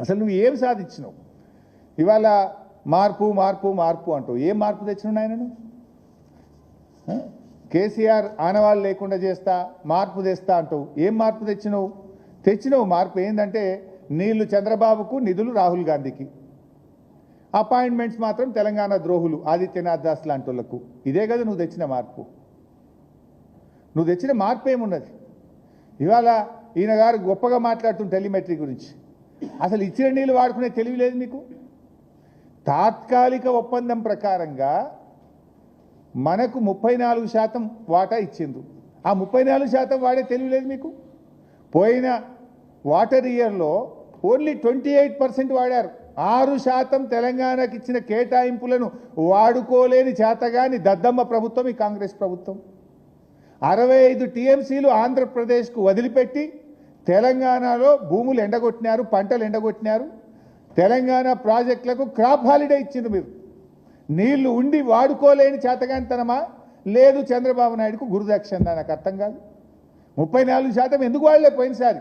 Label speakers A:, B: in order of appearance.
A: అసలు నువ్వు ఏం సాధించినావు? ఇవాళ మార్పు మార్పు మార్పు అంటూ ఏం మార్పు తెచ్చినావు ఆయనను? కేసీఆర్ ఆనవాళ్ళు లేకుండా చేస్తా, మార్పు తెస్తా అంటావు. ఏం మార్పు తెచ్చినావు మార్పు ఏంటంటే నీళ్లు చంద్రబాబుకు, నిధులు రాహుల్ గాంధీకి, అపాయింట్మెంట్స్ మాత్రం తెలంగాణ ద్రోహులు ఆదిత్యనాథ్ దాస్ లాంటి వాళ్ళకు. ఇదే కదా నువ్వు తెచ్చిన మార్పు. నువ్వు తెచ్చిన మార్పు ఏమున్నది? ఇవాళ ఈయన గారు గొప్పగా మాట్లాడుతున్న టెలిమెట్రీ గురించి. అసలు ఇచ్చిన నీళ్ళు వాడుకునే తెలివి లేదు మీకు. తాత్కాలిక ఒప్పందం ప్రకారంగా మనకు 34% వాటా ఇచ్చింది. ఆ 34% వాడే తెలివి లేదు మీకు. పోయిన వాటర్ ఇయర్లో ఓన్లీ 28% వాడారు. 6% తెలంగాణకి ఇచ్చిన కేటాయింపులను వాడుకోలేని చేతగాని దద్దమ్మ ప్రభుత్వం ఈ కాంగ్రెస్ ప్రభుత్వం. 65 టీఎంసీలు ఆంధ్రప్రదేశ్కు వదిలిపెట్టి తెలంగాణలో భూములు ఎండగొట్టినారు, పంటలు ఎండగొట్టినారు. తెలంగాణ ప్రాజెక్టులకు క్రాప్ హాలిడే ఇచ్చింది మీరు. నీళ్లు ఉండి వాడుకోలేని చేతగానితనమా లేదు చంద్రబాబు నాయుడుకు గురుదక్షిణ? నాకు అర్థం కాదు. 34% ఎందుకు వాడలే పోయినసారి?